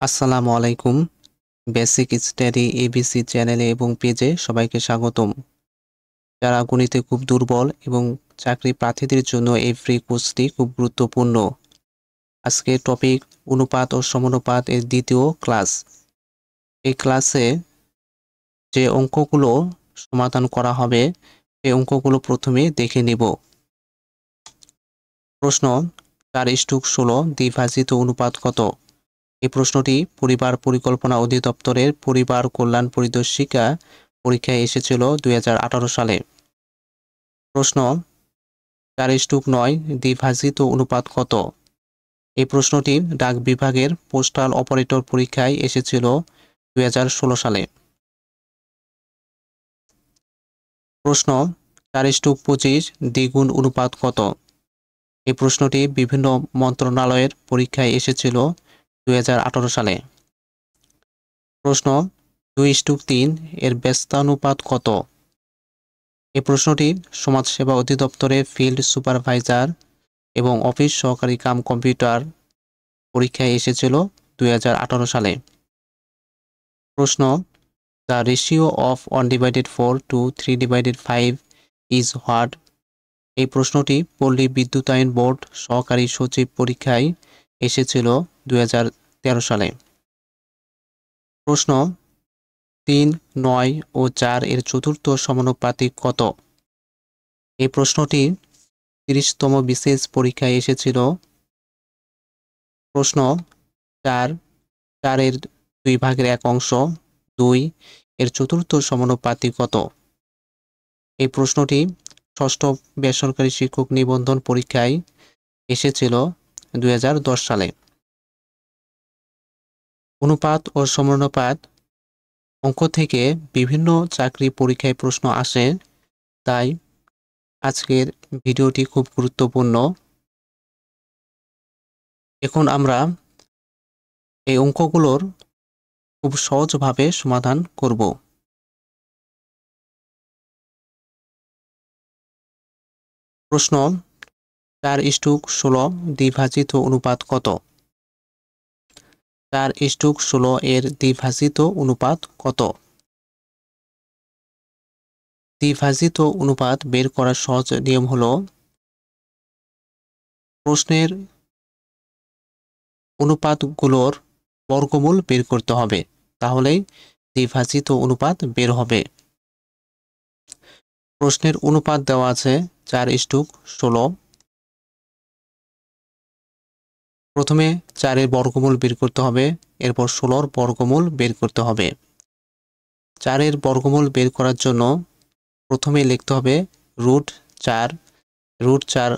আসসালামু আলাইকুম। Basic study ABC চ্যানেলে এবং পেজে সবাইকে স্বাগতম। যারা গণিতে খুব দুর্বল এবং চাকরি প্রার্থীদের জন্য এই ফ্রি কোর্সটি খুব গুরুত্বপূর্ণ। আজকের টপিক অনুপাত ও সমানুপাত এর দ্বিতীয় ক্লাস। এই ক্লাসে যে অঙ্কগুলো সমাধান করা হবে সেই অঙ্কগুলো প্রথমে দেখে নিব। প্রশ্ন 4:16 দ্বিভাজিত অনুপাত কত? এই প্রশ্নটি পরিবার পরিকল্পনা অধিদপ্তরের পরিবার কল্যাণ পরিদর্শিকা পরীক্ষায় এসেছিল 2018 সালে। প্রশ্ন 4:9 দ্বিভাজিত অনুপাত কত? এই প্রশ্নটি ডাক বিভাগের পোস্টাল অপারেটর পরীক্ষায় এসেছিল 2016 সালে। প্রশ্ন 4:25 দ্বিগুণ অনুপাত কত? এই প্রশ্নটি বিভিন্ন মন্ত্রণালয়ের পরীক্ষায় এসেছিল 2018 সালে। প্রশ্ন 2:3 এর ব্যস্তানুপাত কত? এই প্রশ্নটি সমাজসেবা অধিদপ্তরের ফিল্ড সুপারভাইজার এবং অফিস সহকারী কাম কম্পিউটার পরীক্ষায় এসেছিল 2018 সালে। প্রশ্ন the ratio of 1/4 to 3/5 is what? এই প্রশ্নটি পল্লী বিদ্যুতায়ন বোর্ড সহকারী সচিব পরীক্ষায় এসেছিল 2013 সালে। প্রশ্ন 3, 9 ও 4 এর চতুর্থ সমানুপাতিক কত? এই প্রশ্নটি 30তম বিশেষ পরীক্ষায় এসেছিল। প্রশ্ন 4 এর 2/1 অংশ 2 এর চতুর্থ সমানুপাতিক কত? এই প্রশ্নটি ষষ্ঠ বেসরকারি শিক্ষক নিবন্ধন পরীক্ষায় এসেছিল 2010 সালে। অনুপাত ও সমানুপাত অঙ্ক থেকে বিভিন্ন চাকরি পরীক্ষায় প্রশ্ন আসে, তাই আজকের ভিডিওটি খুব গুরুত্বপূর্ণ। এখন আমরা এই অঙ্কগুলোর খুব সহজভাবে সমাধান করব। প্রশ্ন 4:16 দ্বিভাজিত অনুপাত কত? 4:16 এর দ্বিভাজিত অনুপাত কত? দ্বিভাজিত অনুপাত বের করার সহজ নিয়ম হলো প্রশ্নের অনুপাতগুলোর বর্গমূল বের করতে হবে, তাহলেই দ্বিভাজিত অনুপাত বের হবে। প্রশ্নের অনুপাত দেওয়া আছে 4:16। প্রথমে 4-এর বর্গমূল বের করতে হবে, এরপর 16-র বর্গমূল বের করতে হবে। 4-এর বর্গমূল বের করার জন্য প্রথমে লিখতে হবে √4। √4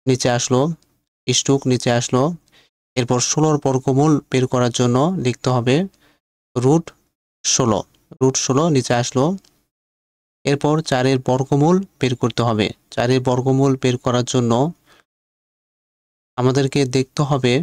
নিচে আসলো, স্টুক নিচে আসলো। এরপর 16-র বর্গমূল বের করার জন্য লিখতে হবে √16। √16 নিচে আসলো। এরপর 4-এর বর্গমূল বের করতে হবে। 4-এর বর্গমূল বের করার জন্য আমাদেরকে দেখতে হবে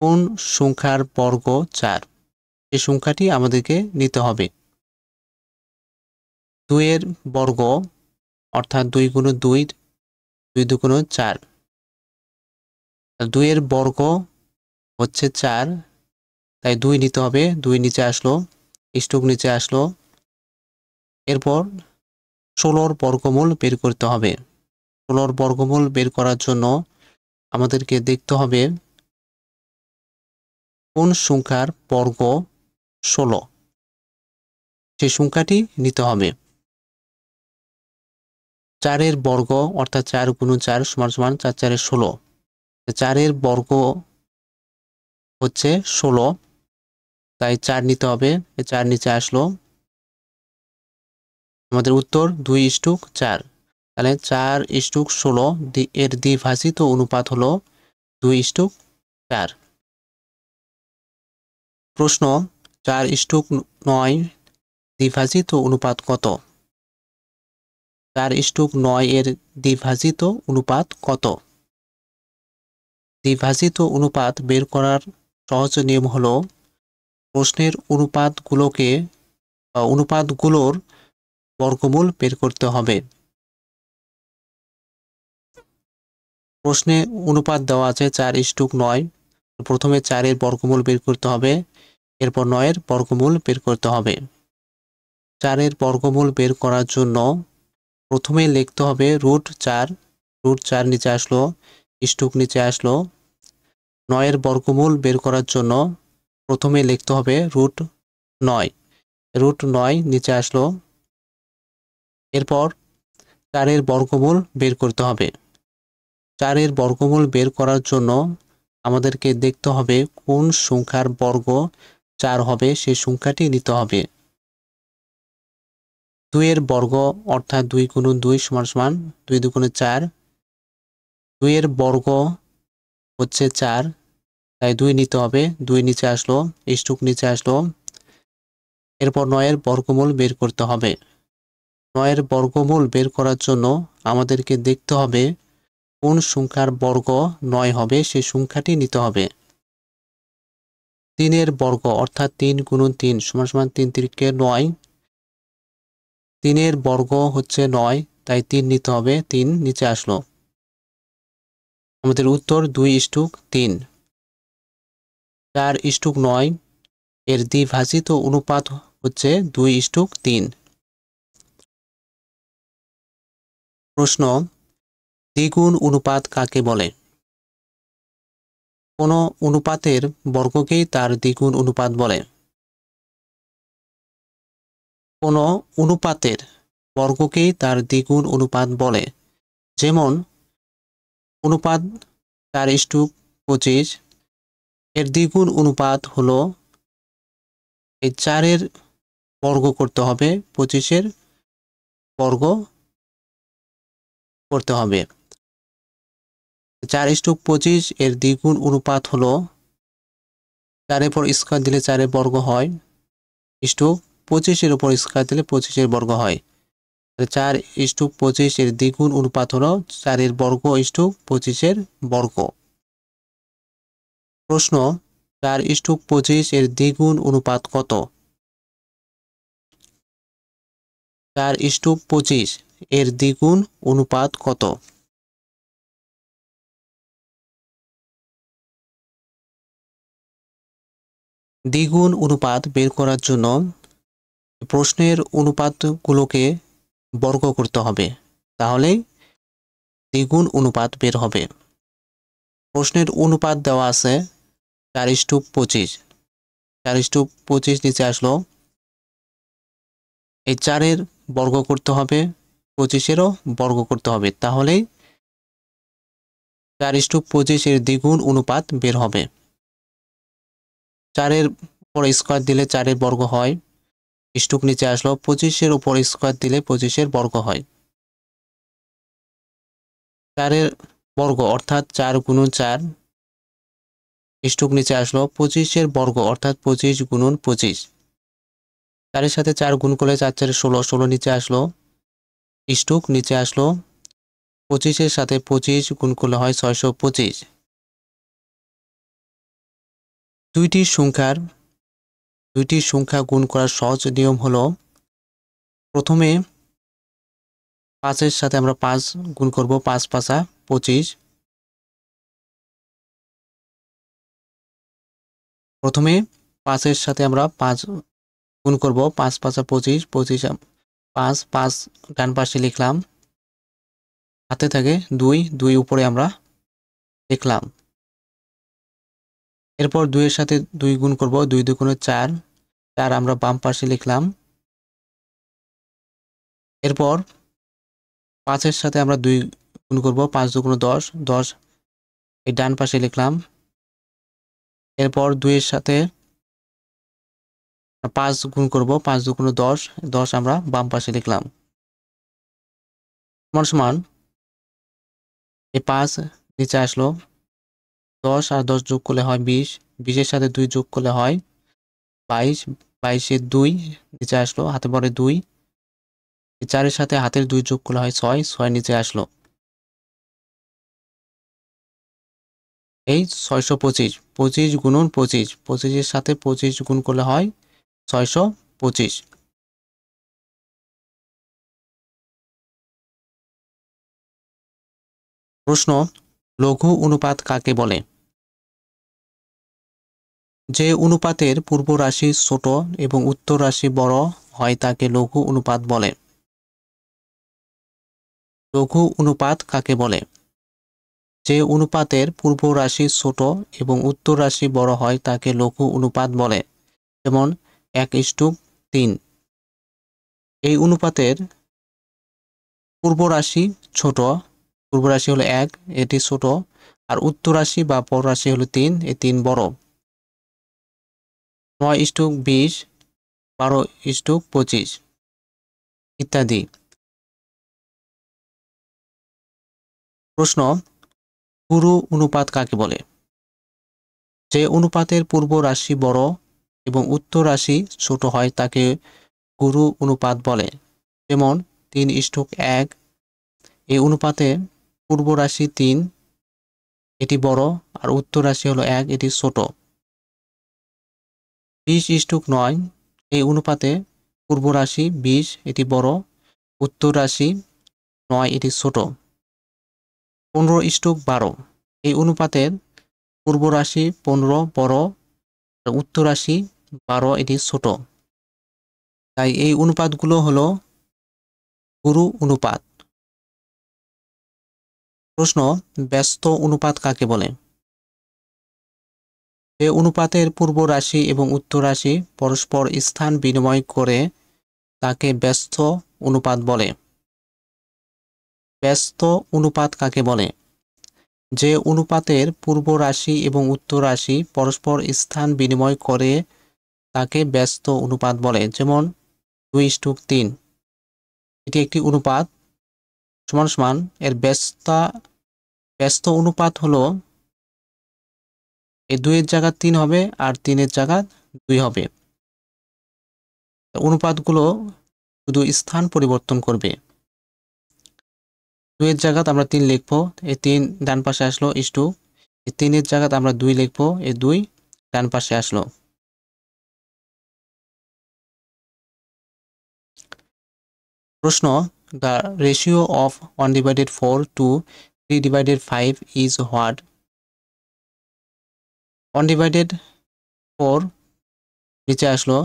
কোন সংখ্যার বর্গ 4, এই সংখ্যাটি আমাদেরকে নিতে হবে। 2-এর বর্গ অর্থাৎ 2 × 2, 2 × 2 = 4। 2-এর বর্গ হচ্ছে 4, তাই 2 নিতে হবে। 2 নিচে আসলো, স্টুক নিচে আসলো। এরপর 16-র বর্গমূল বের করতে হবে। 16-র বর্গমূল বের করার জন্য আমাদেরকে দেখতে হবে কোন সংখ্যার বর্গ 16, সেই সংখ্যাটি নিতে হবে। 4-এর বর্গ অর্থাৎ 4 × 4 = 4 × 4 = 16। 4-এর বর্গ হচ্ছে 16, তাই 4 নিতে হবে। 4 নিচে আসলো। আমাদের উত্তর 2:4। তাহলে 4:16 এর দ্বিভাজিত অনুপাত হলো 2:4। প্রশ্ন 4:9 দ্বিভাজিত অনুপাত কত? 4:9 এর দ্বিভাজিত অনুপাত কত? দ্বিভাজিত অনুপাত বের করার সহজ নিয়ম হলো প্রশ্নের অনুপাতগুলোর বর্গমূল বের করতে হবে। প্রশ্নে অনুপাত দেওয়া আছে 4:9। প্রথমে 4 এর বর্গমূল বের করতে হবে, এরপর 9 এর বর্গমূল বের করতে হবে। 4 এর বর্গমূল বের করার জন্য প্রথমে লিখতে হবে √4, √4 নিচে আসলো, ইস্টুক নিচে আসলো। 9 এর বর্গমূল বের করার জন্য প্রথমে লিখতে হবে √9, √9 নিচে আসলো। এরপর 4 এর বর্গমূল বের করতে হবে। 4 এর বর্গমূল বের করার জন্য আমাদেরকে দেখতে হবে কোন সংখ্যার বর্গ 4 হবে, সেই সংখ্যাটি নিতে হবে। 2 এর বর্গ অর্থাৎ 2 × 2 = 2 × 2 = 4। 2 এর বর্গ হচ্ছে 4, তাই 2 নিতে হবে। 2 নিচে আসলো, ইস্টুক নিচে আসলো। এরপর 9 এর বর্গমূল বের করতে হবে। 9 এর বর্গমূল বের করার জন্য আমাদেরকে দেখতে হবে কোন সংখ্যার বর্গ 9 হবে, সেই সংখ্যাটি নিতে হবে। 3 এর বর্গ অর্থাৎ 3 × 3 = 3 × 3 = 9। 3 এর বর্গ হচ্ছে 9, তাই 3 নিতে হবে। 3 নিচে আসলো। আমাদের উত্তর 2:3। 4:9 এর দ্বিভাজিত অনুপাত হচ্ছে 2:3। প্রশ্ন, দ্বিগুণ অনুপাত কাকে বলে? কোন অনুপাতের বর্গকেই তার দ্বিগুণ অনুপাত বলে। কোন অনুপাতের বর্গকেই তার দ্বিগুণ অনুপাত বলে। যেমন অনুপাত 4:25, এর দ্বিগুণ অনুপাত হলো এই 4 এর বর্গ করতে হবে, 25 এর বর্গ করতে হবে। 4:25 এর দ্বিগুণ অনুপাত হলো 4 এর উপর স্কয়ার দিলে 4 এর বর্গ হয়, ইস্টু 25 এর উপর স্কয়ার দিলে 25 এর বর্গ হয়। 4:25 এর দ্বিগুণ অনুপাত হলো 4 এর বর্গ ইস্টু 25 এর বর্গ। প্রশ্ন, 4:25 এর দ্বিগুণ অনুপাত কত? 4:25 এর দ্বিগুণ অনুপাত কত? দ্বিগুণ অনুপাত বের করার জন্য প্রশ্নের অনুপাতগুলোকে বর্গ করতে হবে, তাহলেই দ্বিগুণ অনুপাত বের হবে। প্রশ্নের অনুপাত দেওয়া আছে 4:25, 4:25 নিচে আসলো। এই 4 এর বর্গ করতে হবে, 25 এরও বর্গ করতে হবে, তাহলেই 4:25 এর দ্বিগুণ অনুপাত বের হবে। 4 এর উপর স্কয়ার দিলে 4 এর বর্গ হয়, ইস্টুক নিচে আসলো। 25 এর উপর স্কয়ার দিলে 25 এর বর্গ হয়। 4 এর বর্গ অর্থাৎ 4 × 4, ইস্টুক নিচে আসলো। 25 এর বর্গ অর্থাৎ 25 × 25। 4 এর সাথে 4 গুণ করলে 4 × 4 = 16, 16 নিচে আসলো, ইস্টুক নিচে আসলো। 25 এর সাথে 25 গুণ করলে হয় 625। দুইটি সংখ্যা গুণ করার সহজ নিয়ম হলো, প্রথমে 5 এর সাথে আমরা 5 গুণ করব, 5 × 5 = 25। প্রথমে 5 এর সাথে আমরা 5 গুণ করব, 5 × 5 = 25, 25 5 5 ডান পাশে লিখলাম, হাতে থাকে 2, 2 উপরে আমরা লিখলাম। এরপর 2 এর সাথে 2 গুণ করব, 2 × 2 = 4, 4 আমরা বাম পাশে লিখলাম। এরপর 5 এর সাথে আমরা 2 গুণ করব, 5 × 2 = 10, 10 এই ডান পাশে লিখলাম। এরপর 2 এর সাথে 5 গুণ করব, 5 × 2 = 10, 10 আমরা বাম পাশে লিখলাম। সমান সমান এই 5 নিচে আসলো, 10 আর 10 যোগ করলে হয় 20, 20 এর সাথে 2 যোগ করলে হয় 22, 22 এর 2 নিচে আসলো, হাতে পড়ে 2, 4 এর সাথে হাতের 2 যোগ করলে হয় 6, 6 নিচে আসলো। এই 625, 25 × 25, 25 এর সাথে 25 গুণ করলে হয় 625। প্রশ্ন, লঘু অনুপাত কাকে বলে? যে অনুপাতের পূর্ব রাশি ছোট এবং উত্তর রাশি বড় হয় তাকে লঘু অনুপাত বলে। লঘু অনুপাত কাকে বলে? যে অনুপাতের পূর্ব রাশি ছোট এবং উত্তর রাশি বড় হয় তাকে লঘু অনুপাত বলে। যেমন 1:3। এই অনুপাতের পূর্ব রাশি ছোট, পূর্ব রাশি হলো 1, এটি ছোট, আর উত্তর রাশি বা পর রাশি হলো 3, এই 3 বড়। 9:20, 12:25 ইত্যাদি। প্রশ্ন, গুরু অনুপাত কাকে বলে? যে অনুপাতের পূর্ব রাশি বড় এবং উত্তর রাশি ছোট হয় তাকে গুরু অনুপাত বলে। যেমন 3:1। এই অনুপাতে পূর্ব রাশি 3, এটি বড়, আর উত্তর রাশি হলো 1, এটি ছোট। 20:9। এই অনুপাতে পূর্ব রাশি 20, এটি বড়, উত্তর রাশি 9, এটি ছোট। 15:12। এই অনুপাতের পূর্ব রাশি 15 বড়, উত্তর রাশি 12, এটি ছোট। তাই এই অনুপাতগুলো হলো গুরু অনুপাত। প্রশ্ন, ব্যস্ত অনুপাত কাকে বলে? যে অনুপাতের পূর্ব রাশি এবং উত্তর রাশি পরস্পর স্থান বিনিময় করে তাকে ব্যস্ত অনুপাত বলে। ব্যস্ত অনুপাত কাকে বলে? যে অনুপাতের পূর্ব রাশি এবং উত্তর রাশি পরস্পর স্থান বিনিময় করে তাকে ব্যস্ত অনুপাত বলে। যেমন 2:3। এটি একটি অনুপাত সমান সমান এর ব্যস্ত অনুপাত হলো এই 2 এর জায়গা 3 হবে আর 3 এর জায়গা 2 হবে। অনুপাতগুলো শুধু স্থান পরিবর্তন করবে। 2 এর জায়গাতে আমরা 3 লিখবো, এই 3 ডান পাশে আসলো, ইস্টু এই 3 এর জায়গাতে আমরা 2 লিখবো, এই 2 ডান পাশে আসলো। প্রশ্ন, the ratio of 1/4 to 3/5 is what? 1/4 নিচে আসলো,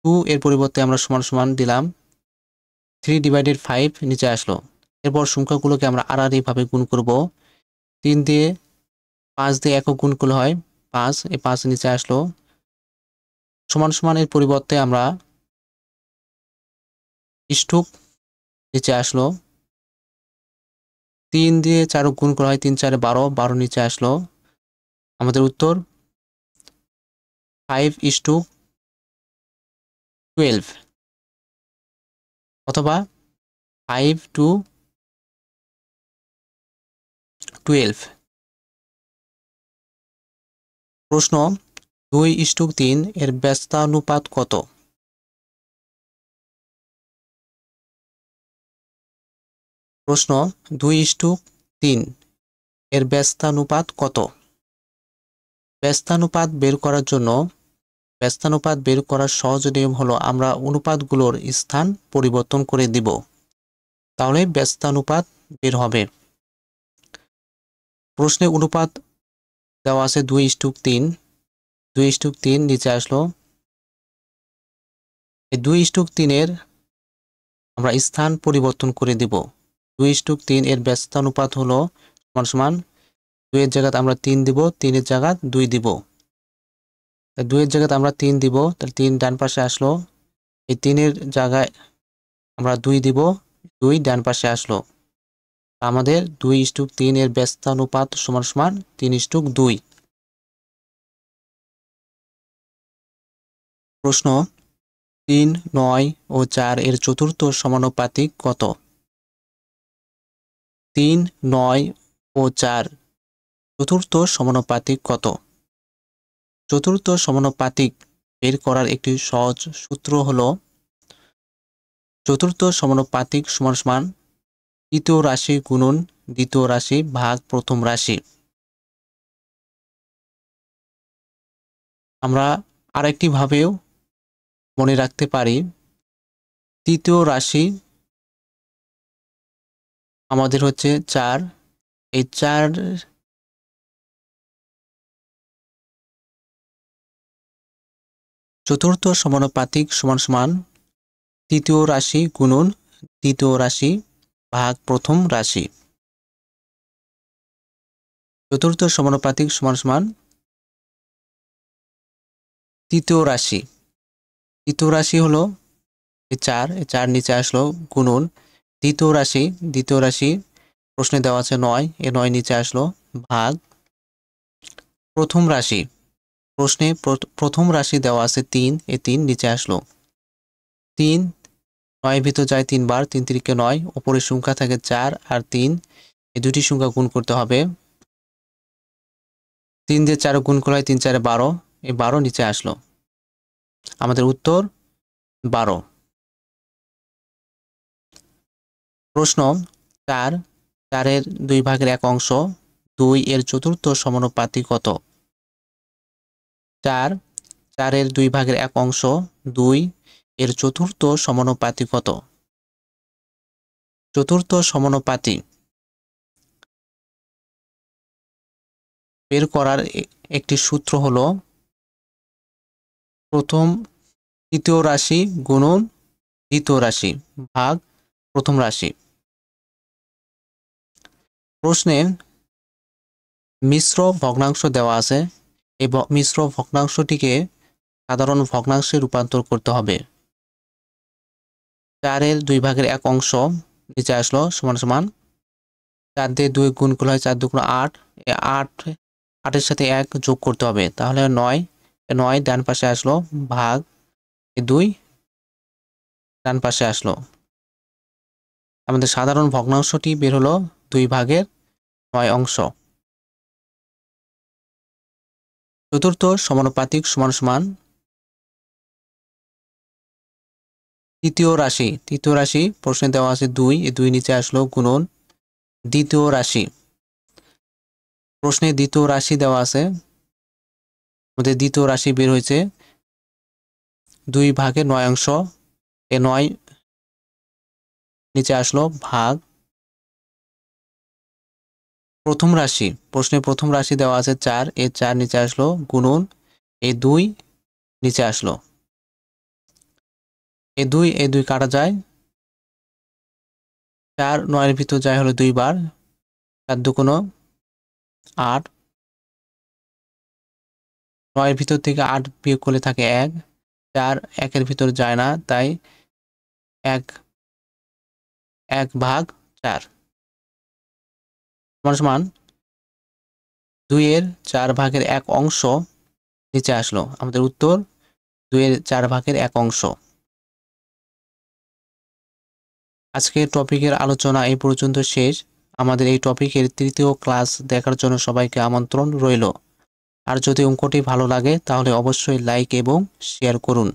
2 এর পরিবর্তে আমরা সমান সমান দিলাম, 3/5 নিচে আসলো। এরপর সংখ্যাগুলোকে আমরা আড়াআড়ি ভাবে গুণ করব। 3 দিয়ে 5 দিয়ে একক গুণ করলে হয় 5, এই 5 নিচে আসলো। সমান সমান এর পরিবর্তে আমরা ইস্টুক নিচে আসলো। 3 দিয়ে 4 গুণ করা হয়, 3 4 12, 12 নিচে আসলো। আমাদের উত্তর 5:12 অথবা 5:12। প্রশ্ন, 2:3 এর ব্যস্তানুপাত কত? প্রশ্ন, 2:3 এর ব্যস্তানুপাত কত? ব্যস্তানুপাত বের করার সহজ নিয়ম হলো আমরা অনুপাতগুলোর স্থান পরিবর্তন করে দিব, তাহলে ব্যস্তানুপাত বের হবে। প্রশ্নে অনুপাত দেওয়া আছে 2:3, 2:3 নিচে আসলো। এই 2:3 এর আমরা স্থান পরিবর্তন করে দিব। 2:3 এর ব্যস্তানুপাত হলো সমান সমান 2 এর জায়গাতে আমরা 3 দিব, 3 এর জায়গায় 2 দিব। 2 এর জায়গাতে আমরা 3 দিব, তাহলে 3 ডান পাশে আসলো। এই 3 এর জায়গায় আমরা 2 দিব, 2 ডান পাশে আসলো। আমাদের 2:3 এর ব্যস্তানুপাত সমান সমান 3:2। প্রশ্ন, 3, 9 ও 4 এর চতুর্থ সমানুপাতিক কত? 3, 9 ও 4 চতুর্থ সমানুপাতিক কত? চতুর্থ সমানুপাতিক বের করার একটি সহজ সূত্র হলো চতুর্থ সমানুপাতিক সমান সমান তৃতীয় রাশি গুণন দ্বিতীয় রাশি ভাগ প্রথম রাশি। আমরা আরেকটি ভাবেও মনে রাখতে পারি, তৃতীয় রাশি আমাদের হচ্ছে 4, এই 4 চতুর্থ সমানুপাতিক সমান সমান তৃতীয় রাশি গুণন দ্বিতীয় রাশি ভাগ প্রথম রাশি। চতুর্থ সমানুপাতিক সমান সমান তৃতীয় রাশি। তৃতীয় রাশি হলো এই 4, এই 4 নিচে আসলো গুণন দ্বিতীয় রাশি প্রশ্নে দেওয়া আছে 9, এই 9 নিচে আসলো ভাগ প্রথম রাশি। প্রশ্নে প্রথম রাশি দেওয়া আছে 3, এই 3 নিচে আসলো 3, 9 ভিতর যায় 3 বার, 3 3 9, উপরের সংখ্যা থাকে 4 আর 3, এই দুটি সংখ্যা গুণ করতে হবে। 3 দিয়ে 4 গুণ করা হয় 3 4 12, এই 12 নিচে আসলো। আমাদের উত্তর 12। প্রশ্ন 4, 4 2 ভাগের 1 অংশ 2 এর চতুর্থ সমানুপাতিক কত? 4, 4 2 ভাগের 1 অংশ 2 এর চতুর্থ সমানুপাতিক কত? চতুর্থ সমানুপাতি বের করার একটি সূত্র হলো তৃতীয় রাশি গুণন দ্বিতীয় রাশি ভাগ প্রথম রাশি। প্রশ্নে মিশ্র ভগ্নাংশ দেওয়া আছে, এই মিশ্র ভগ্নাংশটিকে সাধারণ ভগ্নাংশে রূপান্তর করতে হবে। 4 2 ভাগের 1 অংশ নিচে আসলো সমান সমান 4 দিয়ে 2 গুণ করলে হয় 4 2 8, এই 8 এর সাথে 1 যোগ করতে হবে, তাহলে 9, 9 ডান পাশে আসলো ভাগ 2 ডান পাশে আসলো। আমাদের সাধারণ ভগ্নাংশটি বের হলো 2 ভাগের 9 অংশ। চতুর্থ সমানুপাতিক সমান সমান তৃতীয় রাশি প্রশ্নে দেওয়া আছে 2, এই 2 নিচে আসলো গুণন দ্বিতীয় রাশি। প্রশ্নে দ্বিতীয় রাশি দেওয়া আছে, আমাদের দ্বিতীয় রাশি বের হয়েছে 2 ভাগের 9 অংশ, এই 9 নিচে আসলো ভাগ প্রথম রাশি। প্রশ্নে প্রথম রাশি দেওয়া আছে 4, এই 4 নিচে আসলো গুণন এই 2 নিচে আসলো, এই 2 কাটা যায়, 4 9 এর ভিতর যায় হলো 2 বার, 4 2 8, 9 এর ভিতর থেকে 8 বিয়োগ করলে থাকে 1, 4 1 এর ভিতর যায় না, তাই 1 ভাগ 4 সমান সমান 2 এর 4 ভাগের 1 অংশ নিচে আসলো। আমাদের উত্তর 2 এর 4 ভাগের 1 অংশ। আজকের টপিকের আলোচনা এই পর্যন্ত শেষ। আমাদের এই টপিকের তৃতীয় ক্লাস দেখার জন্য সবাইকে আমন্ত্রণ রইল। আর যদি অঙ্কটি ভালো লাগে তাহলে অবশ্যই লাইক এবং শেয়ার করুন।